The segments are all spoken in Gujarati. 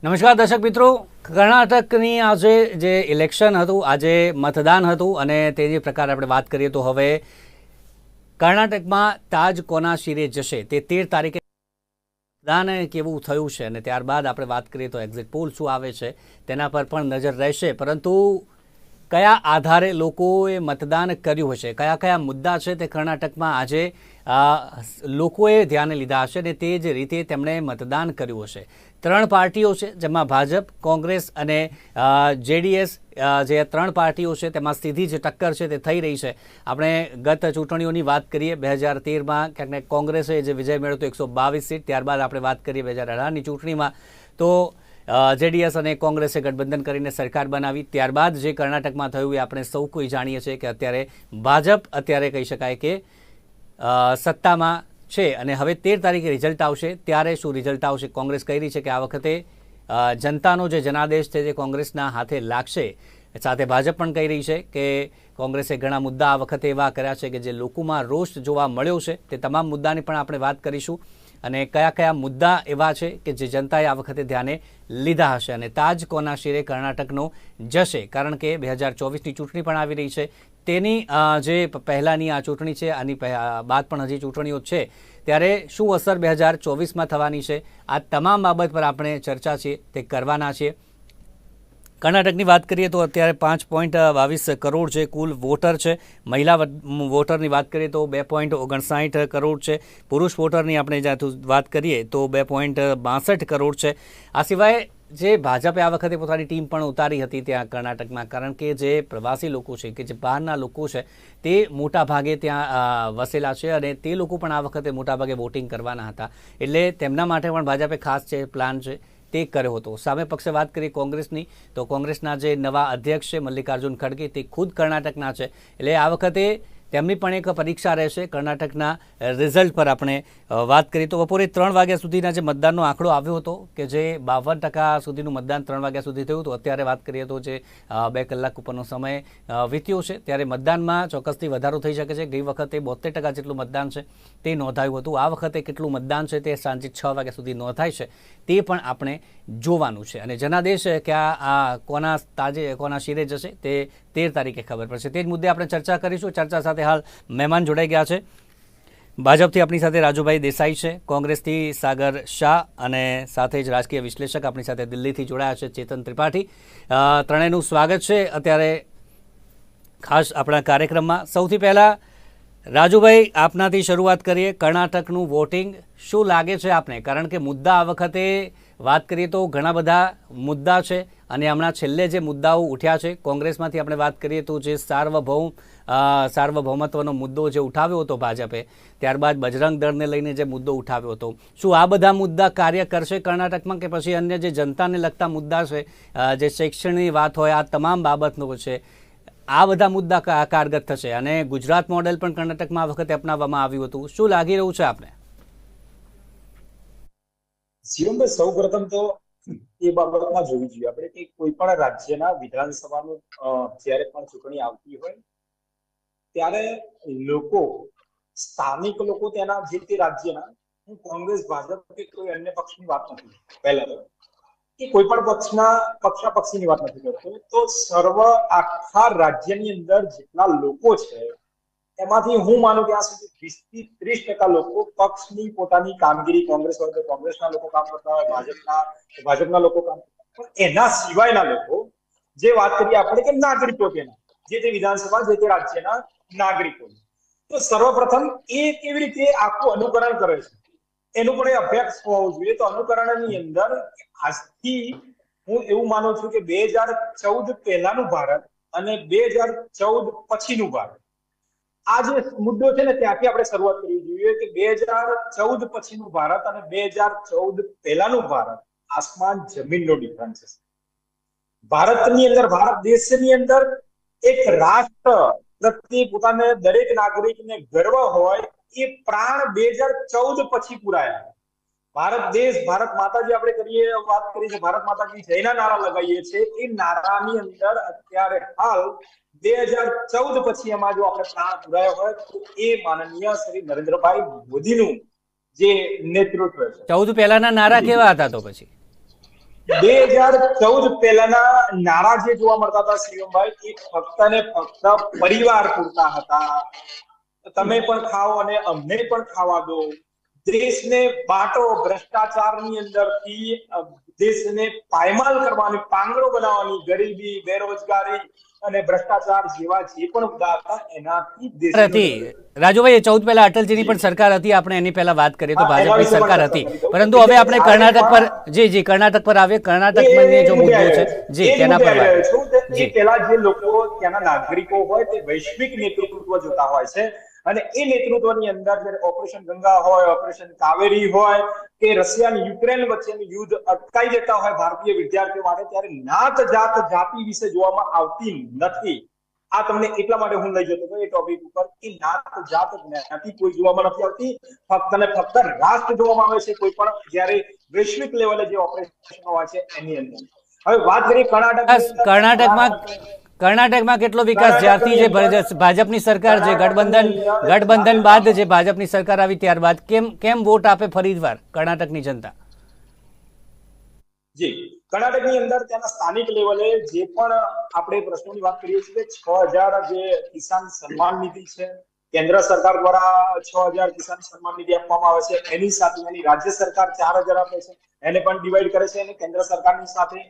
નમસ્કાર દર્શક મિત્રો, કર્ણાટકની આજે જે ઇલેક્શન હતું, આજે મતદાન હતું અને તેની પ્રકાર આપણે વાત કરીએ તો હવે કર્ણાટકમાં તાજ કોના શિરે જશે તે 13 તારીખે મતદાન કેવું થયું છે અને ત્યારબાદ આપણે વાત કરીએ તો એક્ઝિટ પોલ શું આવે છે તેના પર પણ નજર રહેશે. પરંતુ કયા આધારે લોકોએ મતદાન કર્યું હશે, કયા કયા મુદ્દા છે તે કર્ણાટકમાં આજે લોકોએ ધ્યાને લીધા હશે અને તે જ રીતે તેમણે મતદાન કર્યું હશે. 3 પાર્ટીઓ છે જેમાં ભાજપ, કોંગ્રેસ અને જેડીએસ જે 3 પાર્ટીઓ છે તેમાં સીધી જે ટક્કર છે તે થઈ રહી છે. આપણે ગત ચૂંટણીઓની વાત કરીએ 2013માં ક્યાંક કોંગ્રેસે જે વિજય મેળવ્યો 122 સીટ, ત્યારબાદ આપણે વાત કરીએ 2018ની ચૂંટણીમાં તો જેડીએસ અને કોંગ્રેસે ગઠબંધન કરીને સરકાર બનાવી. ત્યારબાદ જે કર્ણાટકમાં થયું એ આપણે સૌ કોઈ જાણીએ છીએ કે અત્યારે ભાજપ અત્યારે કહી શકાય કે સત્તામાં છે અને હવે 13 તારીખે રિઝલ્ટ આવશે. ત્યારે શું રિઝલ્ટ આવશે? કોંગ્રેસ કહી રહી છે કે આ વખતે જનતાનો જે જનાદેશ છે તે કોંગ્રેસના હાથે લાગશે. સાથે ભાજપ પણ કહી રહી છે કે કોંગ્રેસે ઘણા મુદ્દા આ વખતે એવા કર્યા છે કે જે લોકોમાં રોષ જોવા મળ્યો છે. તે તમામ મુદ્દાની પણ આપણે વાત કરીશું અને કયા કયા મુદ્દા એવા છે કે જે જનતાએ આ વખતે ધ્યાને લીધા હશે અને તાજ કોના શિરે કર્ણાટકનો જશે. કારણ કે 2024ની ચૂંટણી પણ આવી રહી છે. તેની જે પહેલાંની આ ચૂંટણી છે, આની બાદ પણ હજી ચૂંટણીઓ છે, ત્યારે શું અસર 2024માં થવાની છે, આ તમામ બાબત પર આપણે ચર્ચા છે તે કરવાના છીએ. કર્ણાટકની વાત કરીએ તો અત્યારે 5.22 કરોડ છે કુલ વોટર છે. મહિલા વોટરની વાત કરીએ તો 2.59 કરોડ છે. પુરુષ વોટરની આપણે વાત કરીએ તો 2.62 કરોડ છે. આ સિવાય જે ભાજપે આ વખતે પોતાની ટીમ પણ ઉતારી હતી ત્યાં કર્ણાટકમાં, કારણ કે જે પ્રવાસી લોકો છે કે જે બહારના લોકો છે તે મોટા ભાગે ત્યાં વસેલા છે અને તે લોકો પણ આ વખતે મોટાભાગે વોટિંગ કરવાના હતા. એટલે તેમના માટે પણ ભાજપે ખાસ છે પ્લાન છે તે કર્યો હતો. સામે પક્ષે વાત કરીએ કોંગ્રેસની તો કોંગ્રેસના જે નવા અધ્યક્ષ છે મલ્લિકાર્જુન ખડગે તે ખુદ કર્ણાટકના છે. એટલે આ વખતે તેમની પણ એક પરીક્ષા રહેશે. કર્ણાટકના રિઝલ્ટ પર આપણે વાત કરીએ તો બપોરે 3 વાગ્યા સુધીના જે મતદાનનો આંકડો આવ્યો હતો કે જે 52% સુધીનું મતદાન 3 વાગ્યા સુધી થયું હતું. અત્યારે વાત કરીએ તો જે 2 કલાક ઉપરનો સમય વીત્યો છે ત્યારે મતદાનમાં ચોક્કસથી વધારો થઈ શકે છે. ગઈ વખતે 72% જેટલું મતદાન છે તે નોંધાયું હતું. આ વખતે કેટલું મતદાન છે તે સાંજે 6 વાગ્યા સુધી નોંધાય છે તે પણ આપણે જોવાનું છે અને જનાદેશ ક્યાં કોના શિરે જશે તે 13 તારીખે ખબર પડશે. તે જ મુદ્દે આપણે ચર્ચા કરીશું. ચર્ચા સાથે હાલ મહેમાન જોડાઈ ગયા છે. ભાજપથી આપણી સાથે રાજુભાઈ દેસાઈ છે, કોંગ્રેસથી સાગર શાહ અને સાથે જ રાજકીય વિશ્લેષક આપણી સાથે દિલ્હીથી જોડાયા છે ચેતન ત્રિપાઠી. ત્રણેયનું સ્વાગત છે અત્યારે ખાસ આપણા કાર્યક્રમમાં. સૌથી પહેલાં રાજુભાઈ આપનાથી શરૂઆત કરીએ. કર્ણાટકનું વોટિંગ શું લાગે છે આપને? કારણ કે મુદ્દા આ વખતે વાત કરીએ તો ઘણા બધા મુદ્દા છે અને હમણાં છેલ્લે જે મુદ્દાઓ ઉઠ્યા છે કોંગ્રેસમાંથી આપણે વાત કરીએ તો જે સાર્વભૌમત્વનો મુદ્દો જે ઉઠાવ્યો હતો ભાજપે, ત્યારબાદ બજરંગ દળને લઈને જે મુદ્દો ઉઠાવ્યો હતો, શું આ બધા મુદ્દા કાર્ય કરશે કર્ણાટકમાં કે પછી અન્ય જે જનતાને લગતા મુદ્દા છે, જે શૈક્ષણિકની વાત હોય, આ તમામ બાબતનો છે, આ બધા મુદ્દા કારગત થશે? અને ગુજરાત મોડેલ પણ કર્ણાટકમાં આ વખતે અપનાવવામાં આવ્યું હતું. શું લાગી રહ્યું છે આપને? શિવમભાઈ, સૌ પ્રથમ તો એ બાબતમાં જોવી જોઈએ આપણે કે કોઈ પણ રાજ્યના વિધાનસભાનું જ્યારે પણ ચૂંટણી આવતી હોય ત્યારે લોકો, સ્થાનિક લોકો તેના જે તે રાજ્યના, હું કોંગ્રેસ, ભાજપ કે કોઈ અન્ય પક્ષની વાત નથી પહેલા તો કે કોઈ પણ પક્ષાપક્ષીની વાત નથી કરતો, તો સર્વ આખા રાજ્યની અંદર જેટલા લોકો છે એમાંથી હું માનું ત્યાં સુધી 20 થી 30% લોકો પક્ષની પોતાની કામગીરી, કોંગ્રેસ હોય તો કોંગ્રેસના લોકો કામ કરતા હોય, ભાજપના લોકો કામ કરતા હોય, પણ એના સિવાયના લોકો, જે વાત કરીએ આપણે કે નાગરિકો, તેના જે તે વિધાનસભા, જે તે રાજ્યના નાગરિકો, તો સર્વપ્રથમ એ કેવી રીતે આખું અનુકરણ કરે છે એનું પણ અભ્યાસ હોવો જોઈએ. તો અનુકરણની અંદર આજથી હું એવું માનું છું કે 2014 પહેલાનું ભારત અને 2014 પછીનું ભારત, આ જે મુદ્દો છે ને ત્યાંથી આપણે શરૂઆત કરવી જોઈએ કે 2014 પછીનું ભારત અને 2014 પહેલાનું ભારત, આસમાન જમીનનો ડિફરન્સ છે. ભારતની અંદર, ભારત દેશની અંદર એક રાષ્ટ્ર પ્રત્યે પોતાને દરેક નાગરિકને ગર્વ હોય એ પ્રાણ 2014 પછી પુરાયા. ભારત દેશ, ભારત માતાજી આપણે કરીએ, વાત કરીએ છીએ, ભારત માતાજી જયના નારા લગાવીએ છીએ, એ નારાની અંદર અત્યારે હાલ 2014 પછી એમાં જો આપણે પ્રાણ પુરાયો હોય તો એ માનનીય શ્રી નરેન્દ્રભાઈ મોદીનું જે નેતૃત્વ છે. 14 પહેલાના નારા કેવા હતા તો પછી? 2014 પહેલાના નારા જે જોવા મળતા હતા શિવમભાઈ, એ ફક્ત ને ફક્ત પરિવાર પૂરતા હતા. તમે પણ ખાઓ અને અમને પણ ખાવા દો, દેશને બાંટો, ભ્રષ્ટાચારની અંદરથી દેશને પાયમાલ કરવાની, પાંગડો બનાવવાની, ગરીબી, બેરોજગારી અને ભ્રષ્ટાચાર જેવા જે પણ મુદ્દા હતા એનાથી હતી. રાજુભાઈ, 14 પહેલા અટલજીની પણ સરકાર હતી, આપણે એની પહેલા વાત કરીએ તો ભાજપની સરકાર હતી, પરંતુ હવે આપણે કર્ણાટક પર જી કર્ણાટક પર આવીએ. કર્ણાટકમાં જે મુદ્દો છે જી તેના પર જી પહેલા જે લોકો ત્યાંના નાગરિકો હોય તે વૈશ્વિક નેતૃત્વ જોતા હોય છે, અને એ નેતૃત્વની અંદર જ્યારે ઓપરેશન ગંગા હોય, ઓપરેશન કાવેરી હોય કે રશિયા અને યુક્રેન વચ્ચેનું યુદ્ધ અટકાઈ દેતા હોય ભારતીય વિદ્યાર્થીઓ માટે, ત્યારે નાત જાત જાતિ વિશે જોવામાં આવતી નથી. આ તમને એટલા માટે હું લઈ જતો હતો એ ટોપિક ઉપર કે નાત જાત જ્ઞાતિ કોઈ જોવામાં નથી આવતી, ફક્ત ને ફક્ત રાષ્ટ્ર જોવામાં આવે છે કોઈ પણ જ્યારે વૈશ્વિક લેવલે જે ઓપરેશન હોય છે એની અંદર. હવે વાત કરીએ કર્ણાટકમાં કેટલો વિકાસ જ્યારથી જે ભાજપની સરકાર જે ગઠબંધન બાદ જે ભાજપની સરકાર આવી ત્યારબાદ કેમ વોટ આપે ફરીવાર કર્ણાટકની જનતા? જી, કર્ણાટકની અંદર ત્યાંના સ્થાનિક લેવલે જે પણ આપણે પ્રશ્નોની વાત કરીએ છીએ, 6000 જે કિસાન સન્માન નિધિ છે, કેન્દ્ર સરકાર દ્વારા 6000 કિસાન સન્માન નિધિ આપવામાં આવે છે, એની સાથે એની રાજ્ય સરકાર 4000 આપે છે, એને પણ ડિવાઈડ કરે છે, અને કેન્દ્ર સરકારની સાથે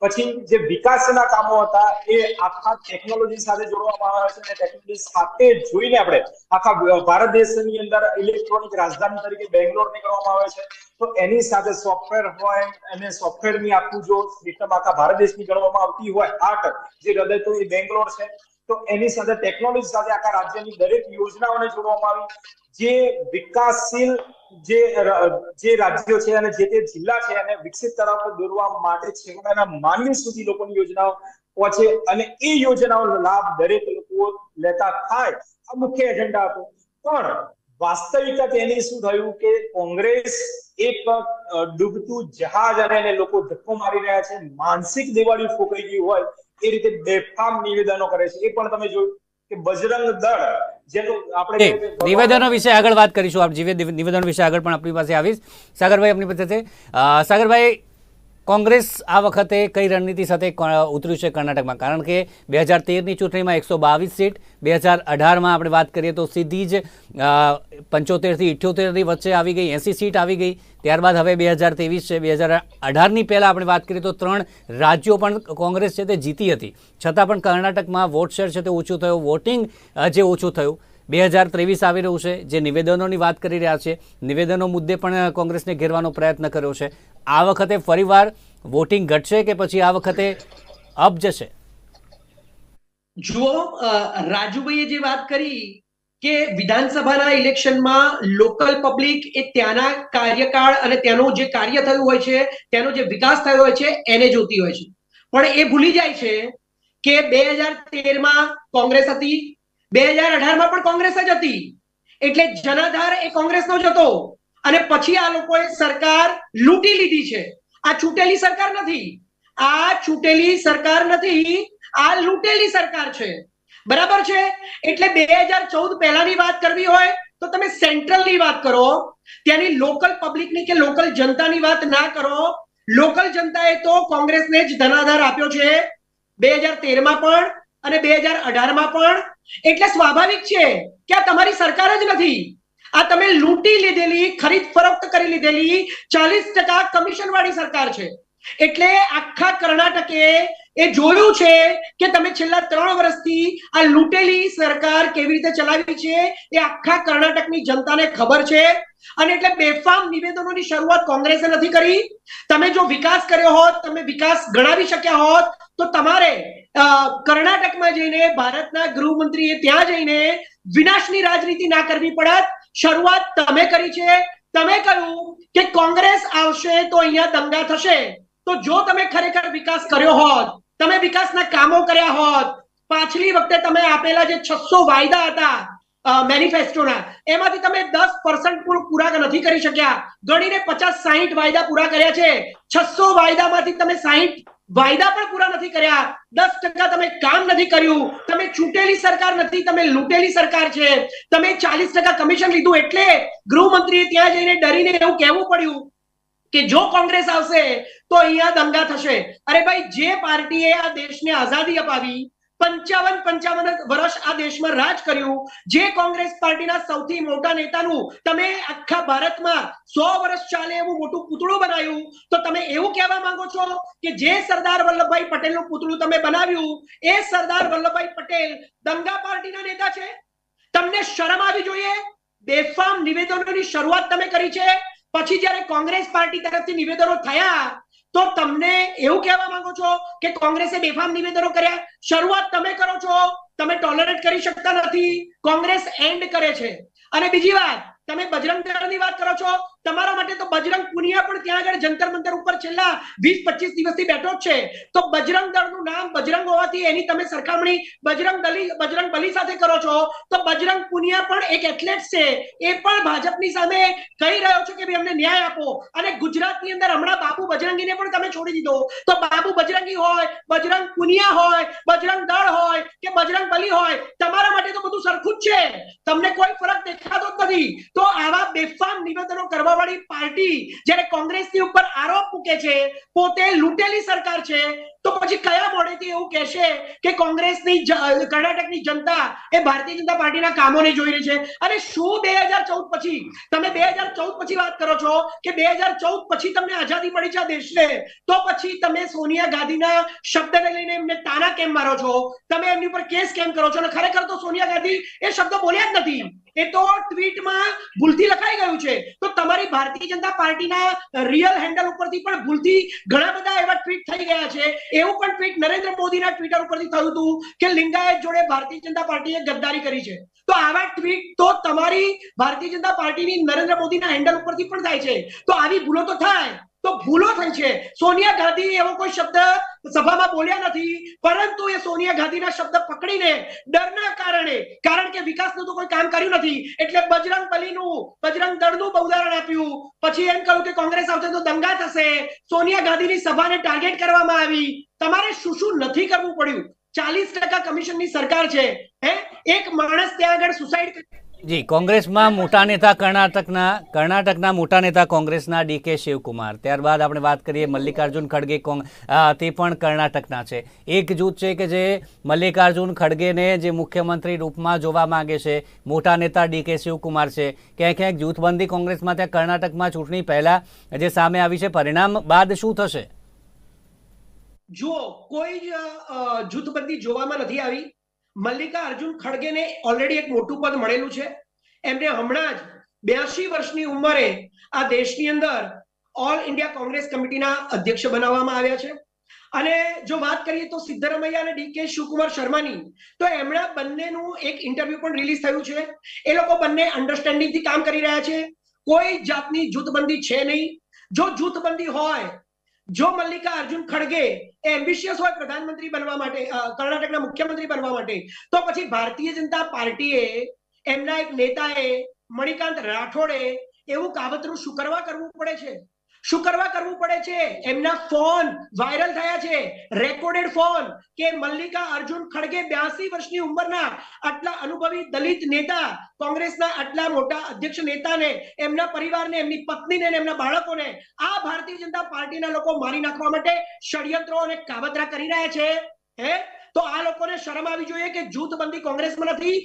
પછી જે વિકાસના કામો હતા એ આખા ટેકનોલોજી સાથે જોડવામાં આવે છે, અને ટેકનોલોજી સાથે જોઈને આપણે આખા ભારત દેશની અંદર ઇલેક્ટ્રોનિક રાજધાની તરીકે બેંગ્લોરને કરવામાં આવે છે. તો એની સાથે સોફ્ટવેર હોય અને સોફ્ટવેરની આખું જો સિસ્ટમ આખા ભારત દેશની ગણવામાં આવતી હોય, હાર્ટ જે હૃદય તો એ બેંગ્લોર છે, તો એની સાથે ટેકનોલોજી સાથે આખા રાજ્યની દરેક યોજનાઓને જોડવામાં આવી. જે વિકાસશીલ જે રાજ્યો છે અને જે તે જિલ્લા છે એને વિકસિત તરફ દોરવા માટે છેવાડાના માનવી સુધી લોકોની યોજનાઓ પહોંચે અને એ યોજનાઓનો લાભ દરેક લોકો લેતા થાય, આ મુખ્ય એજન્ડા હતો. પણ વાસ્તવિકતા તેની શું થયું કે કોંગ્રેસ એક ડૂબતું જહાજ અને એને લોકો ધક્કો મારી રહ્યા છે, માનસિક દિવાળી ફૂંકાઈ ગઈ હોય એ રીતે બેફામ નિવેદનો કરે છે. એ પણ તમે જોયું કે બજરંગ દળ જેનું આપણે નિવેદનો વિશે આગળ વાત કરીશું. આપ નિવેદનો વિશે આગળ પણ આપણી પાસે આવીશ. સાગરભાઈ આપણી પાસે છે. સાગરભાઈ, કોંગ્રેસ આ વખતે કઈ રણનીતિ સાથે ઉતર્યું છે કર્ણાટકમાં? કારણ કે 2013ની ચૂંટણીમાં 122 સીટ, 2018માં આપણે વાત કરીએ તો સીધી જ 75 થી 78ની વચ્ચે આવી ગઈ, 80 સીટ આવી ગઈ. ત્યારબાદ હવે 2023 છે, 2018ની પહેલા આપણે વાત કરીએ તો 3 રાજ્યો પણ કોંગ્રેસ છે તે જીતી હતી, છતાં પણ કર્ણાટકમાં વોટ શેર છે તે ઓછું થયું, વોટિંગ જે ઓછું થયું. 2023 આવી રહ્યું છે, જે નિવેદનોની વાત કરી રહ્યા છે, નિવેદનો મુદ્દે પણ કોંગ્રેસને ઘેરવાનો પ્રયત્ન કર્યો છે. આ વખતે ફરીવાર વોટિંગ ઘટશે કે પછી આ વખતે અપ જશે? જુઓ, રાજુભાઈએ જે વાત કરી કે વિધાનસભાના ઇલેક્શનમાં લોકલ પબ્લિક એ ત્યાંના કાર્યકાળ અને ત્યાંનું જે કાર્ય થયું હોય છે, તેનો જે વિકાસ થયો હોય છે એને જોતી હોય છે, પણ એ ભૂલી જાય છે કે 2013માં કોંગ્રેસ હતી, 2018માં પણ કોંગ્રેસ જ હતી, એટલે જનાધાર એ કોંગ્રેસનો જ હતો, અને પછી આ લોકોએ સરકાર લૂંટી લીધી છે. આ છૂટેલી સરકાર નથી, આ છૂટેલી સરકાર નથી, આ લૂંટેલી સરકાર છે. બરાબર છે? એટલે 2014 પહેલાની વાત કરવી હોય તો તમે સેન્ટ્રલની વાત કરો, ત્યાંની લોકલ પબ્લિકની કે લોકલ જનતાની વાત ના કરો. લોકલ જનતાએ તો કોંગ્રેસને જ ધનાધાર આપ્યો છે 2013માં પણ અને 2018માં પણ. એટલે સ્વાભાવિક છે કે આ તમારી સરકાર જ નથી, આ તમે લૂંટી લીધેલી, ખરીદ ફરોખ્ત કરી લીધેલી 40% કમિશન વાળી સરકાર છે. એટલે આખા કર્ણાટકે એ જોયું છે કે તમે છેલ્લા 3 વર્ષથી આ લૂંટેલી સરકાર કેવી રીતે ચલાવી છે એ આખા કર્ણાટકની જનતાને ખબર છે. અને એટલે બેફામ નિવેદનોની શરૂઆત કોંગ્રેસે નથી કરી. તમે જો વિકાસ કર્યો હોત, તમે વિકાસ ગણાવી શક્યા હોત તો તમારે કર્ણાટકમાં જઈને ભારતના ગૃહમંત્રીએ ત્યાં જઈને વિનાશની રાજનીતિ ના કરવી પડત. શરૂઆત તમે કરી છે. તમે કહ્યું કે કોંગ્રેસ આવશે તો અહીંયા દંગા થશે. તો જો તમે ખરેખર વિકાસ કર્યો હોત, તમે વિકાસના કામો કર્યા હોત, પાછલી વખતે તમે આપેલા જે 600 વાયદા હતા મેનિફેસ્ટોના, એમાંથી તમે 10% પૂરા નથી કરી શક્યા. ગણીને 50-60 વાયદા પૂરા કર્યા છે. 600 વાયદામાંથી તમે 60 વાયદા પણ પૂરા નથી કર્યા. 10% તમે કામ નથી કર્યું. તમે છૂટેલી સરકાર નથી, તમે લૂંટેલી સરકાર છે. તમે 40% કમિશન લીધું એટલે ગૃહમંત્રીએ ત્યાં જઈને ડરીને એવું કહેવું પડ્યું કે જો કોંગ્રેસ આવશે તો અહીંયા દંગા થશે. અરે ભાઈ, જે પાર્ટીએ આ દેશને આઝાદી અપાવી, 55 વર્ષ આ દેશમાં રાજ કર્યું, જે કોંગ્રેસ પાર્ટીના સૌથી મોટા નેતાનું તમે આખા ભારતમાં 100 વર્ષ ચાલે એવું મોટું પૂતળું બનાવ્યું, તો તમે એવું કહેવા માંગો છો કે જે સરદાર વલ્લભભાઈ પટેલનું પૂતળું તમે બનાવ્યું એ સરદાર વલ્લભભાઈ પટેલ દંગા પાર્ટીના નેતા છે? તમને શરમ આવી જોઈએ. બેફામ નિવેદનોની શરૂઆત તમે કરી છે, પછી જ્યારે કોંગ્રેસ પાર્ટી તરફથી નિવેદનો થયા તો તમને એવું કહેવા માંગો છો કે કોંગ્રેસે બેફામ નિવેદનો કર્યા? શરૂઆત તમે કરો છો, તમે ટોલરેટ કરી શકતા નથી, કોંગ્રેસ એન્ડ કરે છે. અને બીજી વાત, તમે બજરંગ દળની વાત કરો છો, તમારા માટે તો બજરંગ પુનિયા પણ ત્યાં આગળ જંતર મંતર ઉપર છેલ્લા 20-25 દિવસથી બેઠો જ છે. તો બજરંગ દળનું નામ બજરંગ હોવાથી એની તમે સરખામણી બજરંગ બલી સાથે કરો છો, તો બજરંગ પુનિયા પણ એક એથ્લેટ છે, એ પણ ભાજપની સામે કહી રહ્યો છે કે ભાઈ અમને ન્યાય આપો. અને ગુજરાતની અંદર હમણાં બાબુ બજરંગીને પણ તમે છોડી દીધો. તો બાબુ બજરંગી હોય, બજરંગ પુનિયા હોય, બજરંગ દળ હોય કે બજરંગ બલી હોય, તમારા માટે તો બધું સરખું જ છે, તમને કોઈ ફરક દેખાતો જ નથી. તો આવા બેફામ નિવેદનો કરવા વાળી પાર્ટી જ્યારે કોંગ્રેસની ઉપર આરોપ મૂકે છે, પોતે લૂંટેલી સરકાર છે, તો પછી કયા મોડેથી એવું કહેશે કે કોંગ્રેસની કર્ણાટકની જનતા એ ભારતીય જનતા પાર્ટીના કામોને જોઈ રહી છે? અને શું 2014 પછી, તમે 2014 પછી વાત કરો છો કે 2014 પછી તમને આઝાદી મળી છે આ દેશને, તો પછી તમે સોનિયા ગાંધીના શબ્દને લઈને એમને તાના કેમ મારો છો? તમે એમની ઉપર કેસ કેમ કરો છો? અને ખરેખર તો સોનિયા ગાંધી એ શબ્દ બોલ્યા જ નથી, એ તો ટ્વીટમાં ભૂલથી લખાઈ ગયું છે. તો તમારી ભારતીય જનતા પાર્ટીના રિયલ હેન્ડલ ઉપરથી પણ ભૂલથી ઘણા બધા એવા ટ્વીટ થઈ ગયા છે. એવું પણ ટ્વીટ નરેન્દ્ર મોદીના ટ્વિટર ઉપરથી થયું હતું કે લિંગાયત જોડે ભારતીય જનતા પાર્ટીએ ગદ્દારી કરી છે. તો આવા ટ્વીટ તો તમારી ભારતીય જનતા પાર્ટીની નરેન્દ્ર મોદીના હેન્ડલ ઉપરથી પણ થાય છે. તો આવી ભૂલો તો થાય, તો ભૂલો થઈ છે. સોનિયા ગાંધી એવો કોઈ શબ્દ સભામાં બોલ્યા નથી, પરંતુ એ સોનિયા ગાંધીના શબ્દ પકડીને ડરના કારણે, કારણ કે વિકાસનું તો કોઈ કામ કર્યું નથી, એટલે બજરંગ બલીનું, બજરંગ દળનું ઉદાહરણ આપ્યું. પછી એમ કહ્યું કે કોંગ્રેસ આવશે તો દંગા થશે, સોનિયા ગાંધીની સભાને ટાર્ગેટ કરવામાં આવી. તમારે શું શું નથી કરવું પડ્યું? 40% કમિશનની સરકાર છે, હે? એક માણસ ત્યાં આગળ સુસાઇડ જી, કોંગ્રેસમાં મોટા નેતા કર્ણાટકના મોટા નેતા કોંગ્રેસના ડીકે શિવકુમાર, ત્યારબાદ આપણે વાત કરીએ મલ્લિકાર્જુન ખડગે, તે પણ કર્ણાટકના છે. એક જૂથ છે કે જે મલ્લિકાર્જુન ખડગેને જે મુખ્યમંત્રી રૂપમાં જોવા માંગે છે, મોટા નેતા ડીકે શિવકુમાર છે. ક્યાંક ક્યાંક જૂથબંધી કોંગ્રેસમાં ત્યાં કર્ણાટકમાં ચૂંટણી પહેલા જે સામે આવી છે, પરિણામ બાદ શું થશે? જુઓ, કોઈ જ જૂથબંધી જોવામાં નથી આવી. મલ્લિકાર્જુન ખડગેને ઓલરેડી એક મોટું પદ મળેલું છે. એમને હમણાં જ 82 વર્ષની ઉંમરે આ દેશની અંદર ઓલ ઇન્ડિયા કોંગ્રેસ કમિટીના અધ્યક્ષ બનાવવામાં આવ્યા છે. અને જો વાત કરીએ તો સિદ્ધરમૈયા અને ડીકે શિવકુમાર શર્માની, તો એમના બંનેનું એક ઇન્ટરવ્યુ પણ રિલીઝ થયું છે. એ લોકો બંને અન્ડરસ્ટેન્ડિંગથી કામ કરી રહ્યા છે. કોઈ જાતની જૂથબંધી છે નહીં. જો જૂથબંધી હોય, જો મલ્લિકાર્જુન ખડગે એમ્બિશિયસ હોય પ્રધાનમંત્રી બનવા માટે, કર્ણાટકના મુખ્યમંત્રી બનવા માટે, તો પછી ભારતીય જનતા પાર્ટીએ, એમના એક નેતાએ, મણિકાંત રાઠોડે એવું કાવતરું શું કરવા કરવું પડે છે? શું કરવા કરવું પડે છે? એમના ફોન વાયરલ થયા છે, રેકોર્ડેડ ફોન, કે મલ્લિકાર્જુન ખડગે 82 વર્ષની ઉંમરના આટલા અનુભવી દલિત નેતા, કોંગ્રેસના આટલા મોટા અધ્યક્ષ નેતાને, એમના પરિવારને, એમની પત્નીને, એમના બાળકોને આ ભારતીય જનતા પાર્ટીના લોકો મારી નાખવા માટે ષડયંત્રો અને કાવતરા કરી રહ્યા છે, હે? તો આ લોકોને શરમ આવી જોઈએ કે જૂથબંધી કોંગ્રેસમાં નથી.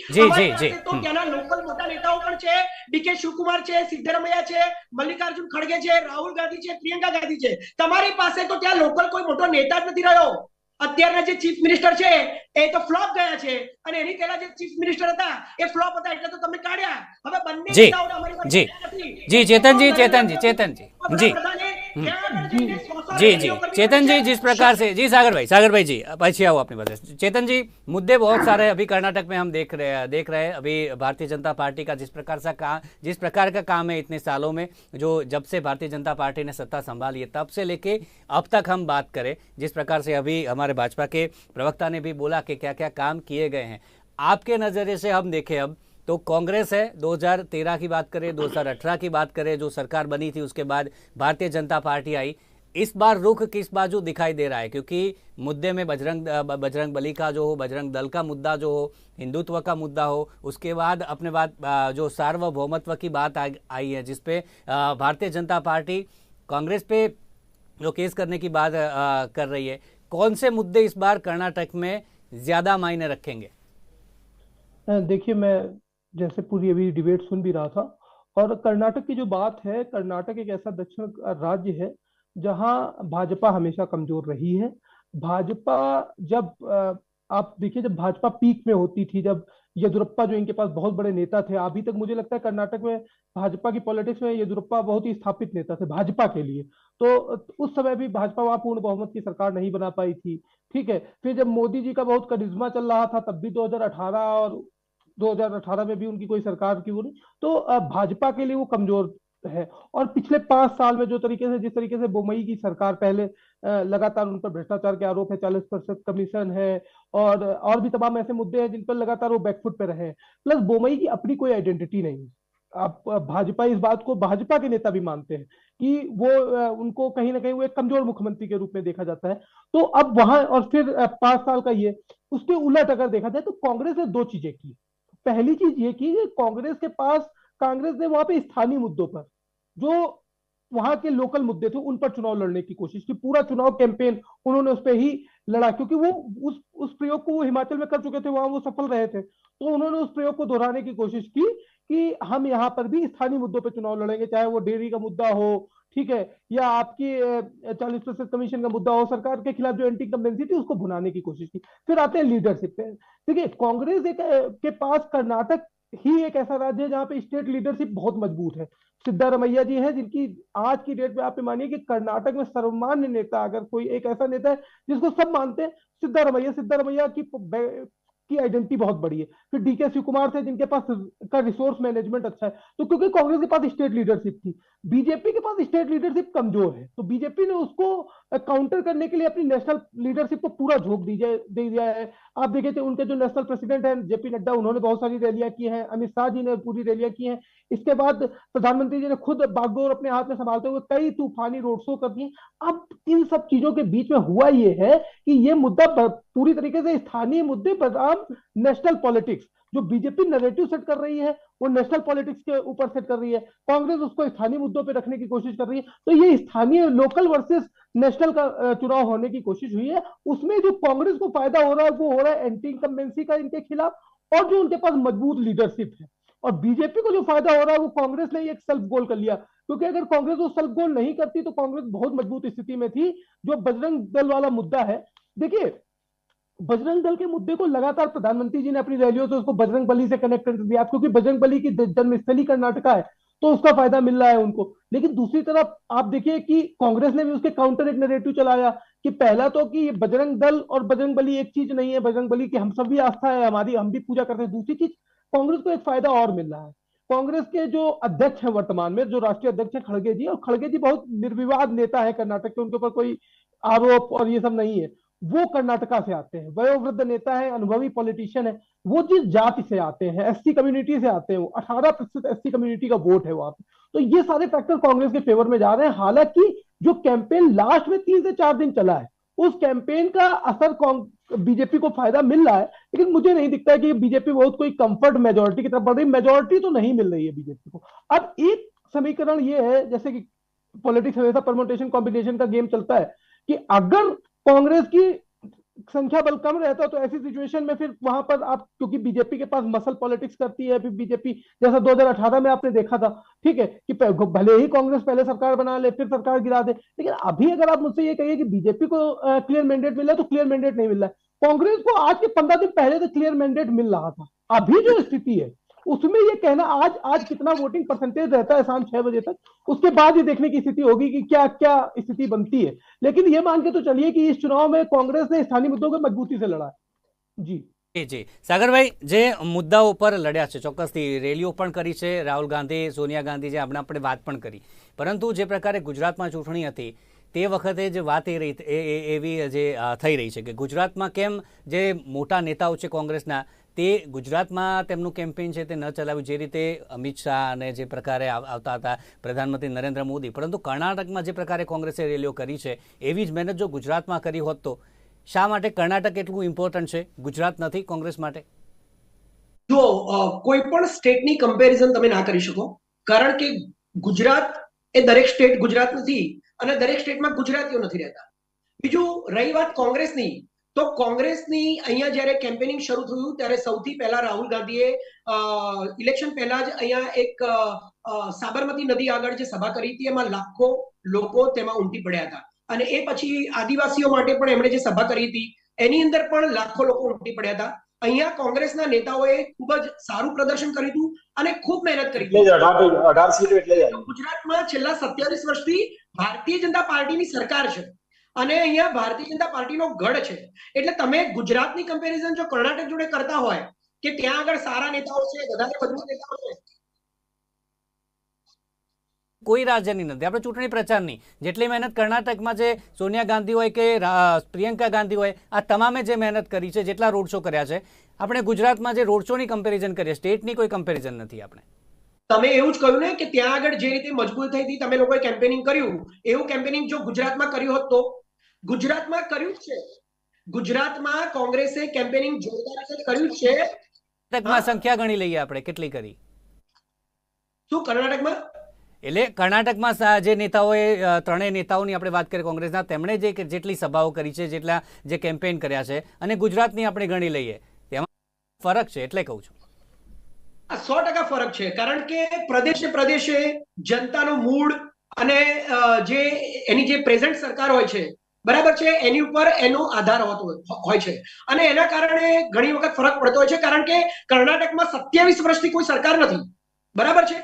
તો ત્યાંના લોકલ મોટા નેતાઓ પણ છે, ડીકે શિવકુમાર છે, સિદ્ધરમૈયા છે, મલ્લિકાર્જુન ખડગે છે, રાહુલ ગાંધી છે, પ્રિયંકા ગાંધી છે. તમારી પાસે તો ત્યાં લોકલ કોઈ મોટો નેતા જ નથી રહ્યો. અત્યારના જે ચીફ મિનિસ્ટર છે એ તો ફ્લોપ ગયા છે, અને એની પહેલા જે ચીફ મિનિસ્ટર હતા એ ફ્લોપ હતા, એટલે તો તમે કાઢ્યા. હવે બંને નેતાઓને અમારી પાસે નથી. જી चेतनजी जी चेतन जी, जिस प्रकार से, जी सागर भाई जी पीछे आओ अपने पास। चेतन जी, मुद्दे बहुत सारे अभी कर्नाटक में हम देख रहे हैं अभी भारतीय जनता पार्टी का जिस प्रकार का काम है इतने सालों में, जो जब से भारतीय जनता पार्टी ने सत्ता संभाली है तब से लेके अब तक हम बात करें, जिस प्रकार से अभी हमारे भाजपा के प्रवक्ता ने भी बोला कि क्या क्या काम किए गए हैं, आपके नज़रिए से हम देखें अब तो कांग्रेस है, 2013 की बात करें, 2018 की बात करें जो सरकार बनी थी, उसके बाद भारतीय जनता पार्टी आई, इस बार रुख किस बाजू दिखाई दे रहा है? क्योंकि मुद्दे में बजरंग बली का जो हो, बजरंग दल का मुद्दा जो हो, हिंदुत्व का मुद्दा हो, उसके बाद जो सार्वभौमत्व की बात आई है जिसपे भारतीय जनता पार्टी कांग्रेस पे जो केस करने की बात कर रही है, कौन से मुद्दे इस बार कर्नाटक में ज्यादा मायने रखेंगे? देखिए, मैं जैसे पूरी अभी डिबेट सुन भी रहा था, और कर्नाटक की जो बात है, कर्नाटक एक ऐसा दक्षिण राज्य है जहां भाजपा हमेशा कमजोर रही है। भाजपा जब आप देखिए, जब भाजपा पीक में होती थी, जब येदुरप्पा जो इनके पास बहुत बड़े नेता थे, अभी तक मुझे लगता है कर्नाटक में भाजपा की पॉलिटिक्स में येदुरप्पा बहुत ही स्थापित नेता थे भाजपा के लिए। तो उस समय भी भाजपा वहां पूर्ण बहुमत की सरकार नहीं बना पाई थी। ठीक है, फिर जब मोदी जी का बहुत करिश्मा चल रहा था, तब भी 2018 और 2018 में भी उनकी कोई सरकार की वो नहीं। तो भाजपा के लिए वो कमजोर है। और पिछले 5 साल में जिस तरीके से बोमई की सरकार पहले लगातार उन पर भ्रष्टाचार के आरोप है, 40% कमीशन है, और भी तमाम ऐसे मुद्दे हैं जिन पर लगातार वो बैकफुट पे रहे हैं। प्लस बोमई की अपनी कोई आइडेंटिटी नहीं है। आप भाजपा इस बात को, भाजपा के नेता भी मानते हैं कि वो उनको कहीं ना कहीं वो एक कमजोर मुख्यमंत्री के रूप में देखा जाता है। तो अब वहां, और फिर 5 साल का ये, उसके उलट अगर देखा जाए तो कांग्रेस ने दो चीजें की। पहली चीज ये की कि कांग्रेस ने वहां पे स्थानीय मुद्दों पर, जो वहां के लोकल मुद्दे थे, उन पर चुनाव लड़ने की कोशिश की। पूरा चुनाव कैंपेन उन्होंने उस पर ही लड़ा, क्योंकि वो उस प्रयोग को वो हिमाचल में कर चुके थे, वहां वो सफल रहे थे। तो उन्होंने उस प्रयोग को दोहराने की कोशिश की कि हम यहाँ पर भी स्थानीय मुद्दों पर चुनाव लड़ेंगे, चाहे वो डेयरी का मुद्दा हो, ठीक है, या आपकी 40% कमीशन का मुद्दा हो। सरकार के खिलाफ जो एंटी इंकम्बेंसी थी उसको भुनाने की कोशिश की। फिर आते हैं लीडरशिप पे। देखिए, कांग्रेस के पास कर्नाटक ही एक ऐसा राज्य है जहां पे स्टेट लीडरशिप बहुत मजबूत है। सिद्धारमैया जी हैं, जिनकी आज की डेट में आप मानिए कि कर्नाटक में सर्वमान्य नेता, अगर कोई एक ऐसा नेता है जिसको सब मानते हैं, सिद्धारमैया की आइडेंटिटी बहुत बड़ी है। फिर डीके शिव कुमार थे, जिनके पास का रिसोर्स मैनेजमेंट अच्छा है। तो क्योंकि कांग्रेस के पास स्टेट लीडरशिप थी, बीजेपी के पास स्टेट लीडरशिप कमजोर है, तो बीजेपी ने उसको काउंटर करने के लिए अपनी नेशनल लीडरशिप को पूरा झोंक दे दिया है। आप देखे थे उनके जो नेशनल प्रेसिडेंट हैं जेपी नड्डा, उन्होंने बहुत सारी रैलियां की हैं, अमित शाह जी ने पूरी रैलियां की हैं। इसके बाद प्रधानमंत्री जी ने खुद बागडोर अपने हाथ में संभालते हुए कई तूफानी रोड शो कर दिए। अब इन सब चीजों के बीच में हुआ ये है कि ये मुद्दा पूरी तरीके से स्थानीय मुद्दे बनाम नेशनल पॉलिटिक्स, जो बीजेपी नैरेटिव सेट कर रही है वो नेशनल पॉलिटिक्स के ऊपर सेट कर रही है, कांग्रेस उसको स्थानीय मुद्दों पे रखने की कोशिश कर रही है। तो ये स्थानीय, लोकल वर्सेस नेशनल का चुनाव होने की कोशिश हुई है। उसमें जो कांग्रेस को फायदा हो रहा है वो हो रहा है एंटी इंकम्बेंसी का इनके खिलाफ, और जो उनके पास मजबूत लीडरशिप है। और बीजेपी को जो फायदा हो रहा है वो कांग्रेस ने एक सेल्फ गोल कर लिया, क्योंकि अगर कांग्रेस वो सेल्फ गोल नहीं करती तो कांग्रेस बहुत मजबूत स्थिति में थी। जो बजरंग दल वाला मुद्दा है, देखिए, बजरंग दल के मुद्दे को लगातार प्रधानमंत्री जी ने अपनी रैलियों से उसको बजरंग बली से कनेक्ट कर दिया, क्योंकि बजरंग बली की जन्मस्थली कर्नाटका है, तो उसका फायदा मिल रहा है उनको। लेकिन दूसरी तरफ आप देखिए कि कांग्रेस ने भी उसके काउंटर एक नैरेटिव चलाया कि पहला तो कि बजरंग दल और बजरंग बली एक चीज नहीं है, बजरंग बली की हम सब भी आस्था है हमारी, हम भी पूजा करते हैं। दूसरी चीज, कांग्रेस को एक फायदा और मिल रहा है। कांग्रेस के जो अध्यक्ष हैं वर्तमान में, जो राष्ट्रीय अध्यक्ष हैं खड़गे जी, और खड़गे जी बहुत निर्विवाद नेता है कर्नाटक के, उनके ऊपर कोई आरोप और ये सब नहीं है। वो कर्नाटका से आते हैं, वयोवृद्ध नेता है, अनुभवी पॉलिटिशियन है। वो जिस जाति से आते हैं, एससी कम्युनिटी से आते हैं, वो 18% एससी कम्युनिटी का वोट है वहां पे। तो ये सारे फैक्टर कांग्रेस के फेवर में जा रहे हैं। हालांकि जो कैंपेन लास्ट में 3 से 4 दिन चला है, उस कैंपेन का असर बीजेपी को फायदा मिल रहा है, लेकिन मुझे नहीं दिखता है कि बीजेपी बहुत कोई कंफर्ट मेजोरिटी की तरफ बढ़ रही। मेजोरिटी तो नहीं मिल रही है बीजेपी को। अब एक समीकरण ये है, जैसे कि पॉलिटिक्स हमेशा परमुटेशन कॉम्बिनेशन का गेम चलता है, कि अगर कांग्रेस की संख्या बल कम रहता तो ऐसी सिचुएशन में फिर वहां पर आप, क्योंकि बीजेपी के पास मसल पॉलिटिक्स करती है, फिर बीजेपी जैसा 2018 में आपने देखा था, ठीक है, कि भले ही कांग्रेस पहले सरकार बना ले फिर सरकार गिरा दे, लेकिन अभी अगर आप मुझसे ये कहिए कि बीजेपी को क्लियर मैंडेट मिला है, तो क्लियर मैंडेट नहीं मिल रहा है। कांग्रेस को आज के 15 दिन पहले तो क्लियर मैंडेट मिल रहा था। अभी जो स्थिति है उसमें ये कहना, आज कितना वोटिंग परसेंटेज रहता है शाम 6 बजे तक, उसके बाद ये देखने की स्थिति होगी कि क्या क्या स्थिति बनती है। लेकिन ये मान के तो चलिए कि इस चुनाव में कांग्रेस ने स्थानीय मुद्दों को मजबूती से लड़ा है। जी सागरभाई, જે મુદ્દાઓ પર લડ્યા છે, ચોક્કસથી રેલીઓ પણ કરી છે રાહુલ ગાંધી, સોનિયા ગાંધી, જે આપણે વાત પણ કરી, પરંતુ જે પ્રકારે ગુજરાતમાં ચૂંટણી હતી તે વખતે જે વાત એવી જે થઈ રહી છે કે ગુજરાતમાં કેમ જે મોટા નેતાઓ છે કોંગ્રેસના, તે ગુજરાતમાં તેમનું કેમ્પેન છે તે ન ચલાવ્યું, જે રીતે અમિત શાહ અને જે પ્રકારે આવતા હતા પ્રધાનમંત્રી નરેન્દ્ર મોદી, પરંતુ કર્ણાટકમાં જે પ્રકારે કોંગ્રેસે રેલીઓ કરી છે એવી જ મહેનત જો ગુજરાતમાં કરી હોત તો શા માટે કર્ણાટક એટલું ઇમ્પોર્ટન્ટ છે, ગુજરાત નથી કોંગ્રેસ માટે? જો કોઈ પણ સ્ટેટની કમ્પેરિઝન તમે ના કરી શકો, કારણ કે ગુજરાત એ દરેક સ્ટેટ ગુજરાત નથી અને દરેક સ્ટેટમાં ગુજરાતીઓ નથી રહેતા. બીજું રહી વાત કોંગ્રેસની, તો કોંગ્રેસની અહીંયા જ્યારે કેમ્પેનિંગ શરૂ થયું ત્યારે સૌથી પહેલા રાહુલ ગાંધીએ ઇલેક્શન પહેલા જ અહીંયા એક સાબરમતી નદી આગળ જે સભા કરી હતી એમાં લાખો લોકો તેમાં ઉમટી પડ્યા હતા. અને એ પછી આદિવાસીઓ માટે પણ એમણે જે સભા કરી હતી એની અંદર પણ લાખો લોકો ઉમટી પડ્યા હતા. અહીંયા કોંગ્રેસના નેતાઓએ ખૂબ જ સારું પ્રદર્શન કર્યું હતું અને ખૂબ મહેનત કરી હતી. 18 સીટો એટલે જ આવી. ગુજરાતમાં છેલ્લા 27 વર્ષથી ભારતીય જનતા પાર્ટીની સરકાર છે અને અહીંયા ભારતીય જનતા પાર્ટીનો ગઢ છે. એટલે તમે ગુજરાતની કમ્પેરિઝન જો કર્ણાટક જોડે કરતા હોય કે ત્યાં આગળ સારા નેતાઓ છે, વધારે મજબૂત નેતાઓ છે, કોઈ રાજ્યની નથી. આપણે ચૂંટણી પ્રચારની જેટલી મહેનત કર્ણાટકમાં જે સોનિયા ગાંધી હોય કે પ્રિયંકા ગાંધી હોય, આ તમામે જે મહેનત કરી છે, જેટલા રોડ શો કર્યા છે, આપણે ગુજરાતમાં જે રોડ શોની કમ્પેરિઝન કરીએ, સ્ટેટની કોઈ કમ્પેરિઝન નથી. આપણે તમે એવું જ કહ્યું ને કે ત્યાં આગળ જે રીતે મજબૂત થઈ હતી, તમે લોકોએ કેમ્પેનિંગ કર્યું, એવું કેમ્પેનિંગ જો ગુજરાતમાં કર્યું હોત તો ગુજરાતમાં કર્યું જ છે. ગુજરાતમાં કોંગ્રેસે કેમ્પેનિંગ જોરદાર રીતે કર્યું છે. કર્ણાટકમાં સંખ્યા ગણી લઈએ આપણે કેટલી કરી. શું કર્ણાટકમાં? એટલે કર્ણાટકમાં જે નેતાઓએ, ત્રણેય નેતાઓની આપણે વાત કરીએ કોંગ્રેસના, તેમણે જે જેટલી સભાઓ કરી છે, જેટલા જે કેમ્પેઇન કર્યા છે, અને ગુજરાતની આપણે ગણી લઈએ, તેમાં ફરક છે. એટલે કહું છું 100% ફરક છે. કારણ કે પ્રદેશે પ્રદેશે જનતાનો મૂડ અને જે એની જે પ્રેઝન્ટ સરકાર હોય છે, બરાબર છે, એની ઉપર એનો આધાર હોતો હોય છે અને એના કારણે ઘણી વખત ફરક પડતો હોય છે. કારણ કે કર્ણાટકમાં 27 વર્ષથી કોઈ સરકાર નથી, બરાબર છે.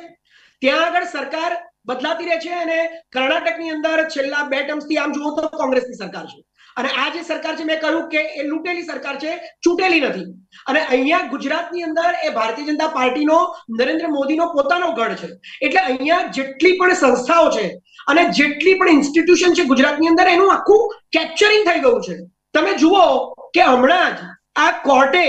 ત્યાં આગળ સરકાર બદલાતી રહે છે અને કર્ણાટકની અંદર છેલ્લા 2 ટર્મ્સથી આમ જુઓ તો કોંગ્રેસની સરકાર છે અને આ જે સરકાર છે, મેં કહ્યું કે એ લૂંટેલી સરકાર છે, ચૂંટેલી નથી. અને અહીંયા ગુજરાતની અંદર એ ભારતીય જનતા પાર્ટીનો, નરેન્દ્ર મોદીનો પોતાનો ગઢ છે. એટલે અહીંયા જેટલી પણ સંસ્થાઓ છે અને જેટલી પણ ઇન્સ્ટિટ્યુશન છે ગુજરાતની અંદર, એનું આખું કેપ્ચરિંગ થઈ ગયું છે. તમે જુઓ કે હમણાં જ આ કોર્ટે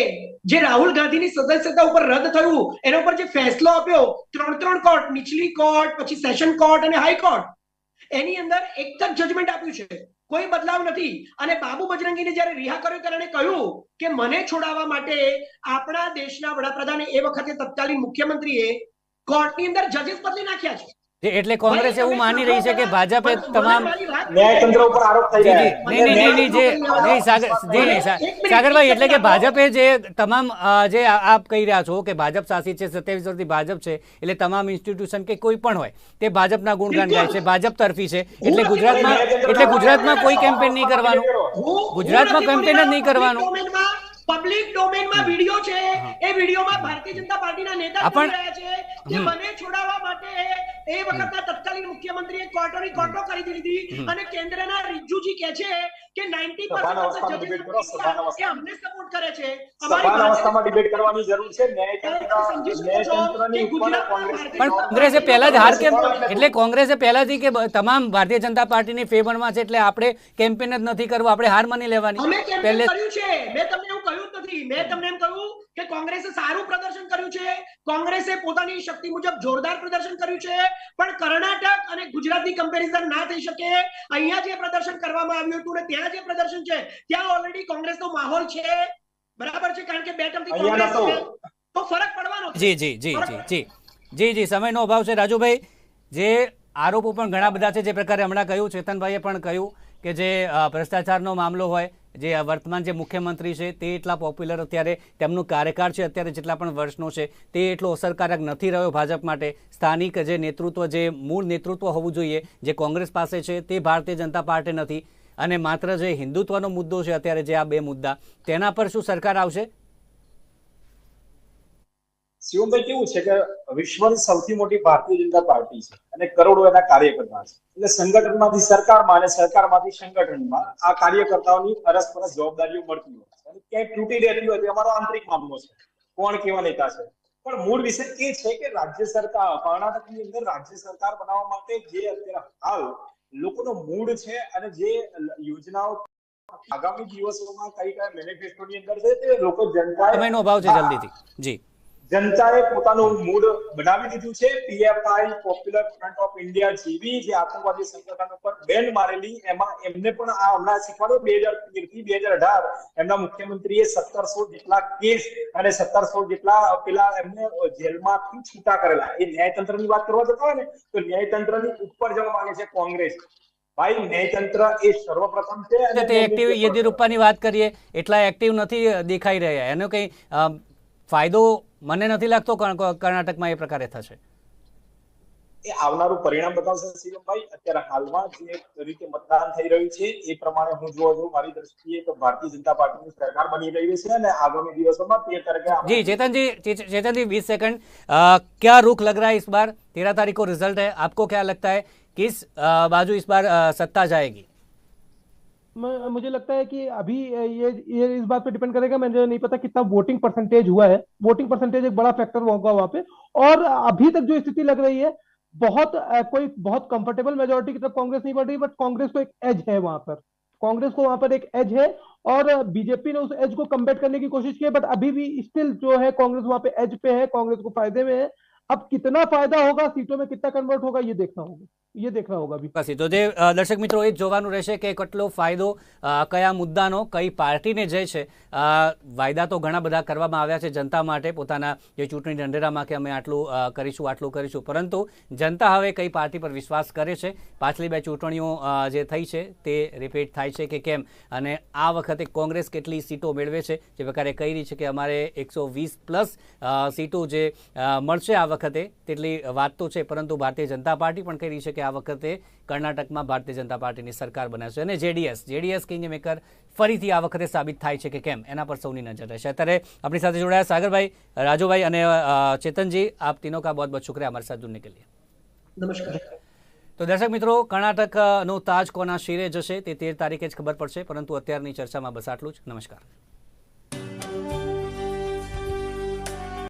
જે રાહુલ ગાંધીની સદસ્યતા ઉપર રદ થયું એના ઉપર જે ફેસલો આપ્યો, 3 કોર્ટ, નીચલી કોર્ટ, પછી સેશન કોર્ટ અને હાઈકોર્ટ, એની અંદર એક જ જજમેન્ટ આપ્યું છે, કોઈ બદલાવ નથી. અને બાબુ બજરંગીને જ્યારે રિહા કર્યો ત્યારે એણે કહ્યું કે મને છોડાવવા માટે આપણા દેશના વડાપ્રધાને, એ વખતે તત્કાલીન મુખ્યમંત્રીએ કોર્ટની અંદર જજીસ બદલી નાખ્યા છે. એટલે કોંગ્રેસ એવું માની રહી છે કે ભાજપે તમામ ન્યાયતંત્ર ઉપર આરોપ થઈ રહ્યા છે. સાગરભાઈ, એટલે કે ભાજપે જે તમામ જે આપ કહી રહ્યા છો કે ભાજપ શાસિત છે, 27 વર્ષથી ભાજપ છે, એટલે તમામ ઇન્સ્ટિટ્યુશન કે કોઈ પણ હોય તે ભાજપના ગુણગાન ગાય છે, ભાજપ તરફી છે. એટલે ગુજરાતમાં કોઈ કેમ્પેન નહીં કરવાનું, ગુજરાતમાં કેમ્પેન જ નહીં કરવાનું. પબ્લિક ડોમેનમાં વિડિયો છે, એ વિડિયોમાં ભારતીય જનતા પાર્ટીના નેતા કહી રહ્યા છે કે મને છોડાવવા માટે એ વખતના તત્કાલીન મુખ્યમંત્રીએ કોર્ટો કરી દીધી અને કેન્દ્રના રિજ્જુજી કહે છે કે 90% કે અમને સપોર્ટ કરે છે. સભાના અવસ્થામાં ડિબેટ કરવાની જરૂર છે. ન્યાયતંત્રની ઉપર પણ કોંગ્રેસે પહેલા જ હાર કેમ, એટલે કોંગ્રેસે પહેલાથી કે તમામ ભારતીય જનતા પાર્ટીની ફેવરમાં છે, એટલે આપણે કેમ્પેન જ નથી કરવું, આપણે હાર માની લેવાની. અમે કેમ્પેન કર્યું છે, મેં તમને એવું કહ્યું જ નથી. મેં તમને એમ કહ્યું કે કોંગ્રેસે સારું પ્રદર્શન કર્યું છે, કોંગ્રેસે પોતાની શક્તિ મુજબ જોરદાર પ્રદર્શન કર્યું છે, પણ કર્ણાટક અને ગુજરાતની કમ્પેરિઝન ના થઈ શકે. અહીંયા જે પ્રદર્શન કરવામાં આવ્યું હતું ને ત્યાં જે પ્રદર્શન છે, ત્યાં ઓલરેડી કોંગ્રેસનો માહોલ છે, બરાબર છે. કારણ કે 2 ટર્મથી કોંગ્રેસ છે, તો ફરક પડવાનો છે. જી, સમયનો અભાવ છે. રાજુભાઈ, જે આરોપો પણ ઘણા બધા છે, જે પ્રકારે હમણાં કહ્યું, ચેતનભાઈએ પણ કહ્યું કે જે ભ્રષ્ટાચારનો મામલો હોય, જે વર્તમાન જે મુખ્યમંત્રી છે તે એટલા પોપ્યુલર, અત્યારે તેમનું કાર્યકાળ છે અત્યારે જેટલા પણ વર્ષનો છે તે એટલો અસરકારક નથી રહ્યો ભાજપ માટે. સ્થાનિક જે નેતૃત્વ, જે મૂળ નેતૃત્વ હોવું જોઈએ, જે કોંગ્રેસ પાસે છે, તે ભારતીય જનતા પાર્ટી નથી. અને માત્ર જે હિન્દુત્વનો મુદ્દો છે અત્યારે, જે આ 2 મુદ્દા, તેના પર શું સરકાર આવશે? શિવમભાઈ, કેવું છે કે વિશ્વની સૌથી મોટી ભારતીય જનતા પાર્ટી છે અને કરોડો એના કાર્યકર્તા છે. એટલે સંગઠનમાંથી સરકારમાં અને સરકારમાંથી સંગઠનમાં આ કાર્યકર્તાઓની અરસપરસ જવાબદારીઓ મળતી હોય છે અને ક્યાંય તૂટી રહેતી હોય તો અમારો આંતરિક મામલો છે, કોણ કેવા નેતા છે. પણ મૂળ વિષય એ છે કે રાજ્ય સરકાર, કર્ણાટકની અંદર રાજ્ય સરકાર બનાવવા માટે જે અત્યારે હાલ લોકોનો મૂડ છે અને જે યોજનાઓ આગામી દિવસોમાં કઈ મેનિફેસ્ટોની અંદર છે તે લોકો જનતાએ સમયનો અભાવ છે, જલ્દીથી. જી, જનતાએ પોતાનું મૂડ બનાવી દીધું છે. PFI, popular front of India જેવી જે આતંકવાદી સંગઠનો પર બેન મારેલી, એમાં એમને પણ આ હમણાં શીખવાડ્યું 2013 થી 2018 એમના મુખ્યમંત્રીએ 1700 જેટલા કેસ અને 1700 જેટલા પેલા એમને જેલમાંથી છૂટા કરેલા. એ ન્યાયતંત્રની વાત કરવા જતા હોય ને તો ન્યાયતંત્રની ઉપર જવા માંગે છે કોંગ્રેસ. ભાઈ, ન્યાયતંત્ર એ સર્વપ્રથમ છે. અને તે એક્ટિવ યેદિયુરપ્પાની વાત કરીએ, એટલા એક્ટિવ નથી દેખાઈ રહ્યા. એનો કંઈ ફાયદો મને નથી લાગતો કર્ણાટકમાં એ પ્રકારે થશે. એ આવનારું પરિણામ બતાવશે શિવમભાઈ. અત્યારે હાલમાં જે રીતે મતદાન થઈ રહ્યું છે એ પ્રમાણે હું જોવા જઉં મારી દ્રષ્ટિએ તો ભારતીય જનતા પાર્ટીની સરકાર બની રહી છે અને આગામી દિવસોમાં 13 तारीख जी चेतन जी 20 सेकंड, क्या रुख लग रहा है इस बार? 13 तारीख को रिजल्ट है, आपको क्या लगता है किस बाजू इस बार सत्ता जाएगी? मुझे लगता है कि अभी ये इस बात पे डिपेंड करेगा. मुझे नहीं पता कितना वोटिंग परसेंटेज हुआ है. वोटिंग परसेंटेज एक बड़ा फैक्टर होगा वहां पे. और अभी तक जो स्थिति लग रही है, कोई बहुत कंफर्टेबल मेजोरिटी की तरफ कांग्रेस नहीं बढ़ रही, बट कांग्रेस को एक एज है वहां पर. कांग्रेस को वहां पर एक एज है और बीजेपी ने उस एज को कम्बैट करने की कोशिश की है, बट अभी भी स्टिल जो है कांग्रेस वहां पे एज पे है, कांग्रेस को फायदे में है. अब कितना फायदा होगा, सीटों में कितना कन्वर्ट होगा, ये देखना होगा अभी. तो जे दर्शक मित्रों એ જોવાનું રહેશે કે કેટલો ફાયદો કયા મુદ્દાનો કઈ પાર્ટીને જે છે. વાયદા તો ઘણા બધા કરવામાં આવ્યા છે જનતા માટે પોતાના જે ચૂંટણી ઢંઢેરામાં કે અમે આટલું કરીશું, પરંતુ જનતા હવે કઈ પાર્ટી પર વિશ્વાસ કરે છે, પાછલી બે ચૂંટણીઓ જે થઈ છે તે રિપીટ થાય છે કે કેમ, અને આ વખતે કોંગ્રેસ કેટલી સીટો મેળવે છે. જે પ્રકારે કહી રહી છે કે અમારે 120+ સીટો જે મળશે આ વખતે, તેટલી વાત તો છે, પરંતુ ભારતીય જનતા પાર્ટી પણ કહી રહી છે કે આ વખતે કર્ણાટકમાં ભારતીય જનતા પાર્ટીની સરકાર બનશે અને જેડીએસ કિંગ મેકર ફરીથી આ વખતે સાબિત થાય છે કે કેમ, એના પર સૌની નજર રહેશે. અત્યારે આપણી સાથે જોડાયા સાગરભાઈ, રાજુભાઈ અને ચેતનજી, આપ तीनों का बहुत बहुत शुक्रिया हमारे साथ जुड़ने के लिए. નમસ્કાર. તો દર્શક મિત્રો, કર્ણાટકનો તાજ કોના શિરે જશે તે 13 તારીખે જ ખબર પડશે, પરંતુ અત્યારની ચર્ચામાં બસ આટલું જ. નમસ્કાર.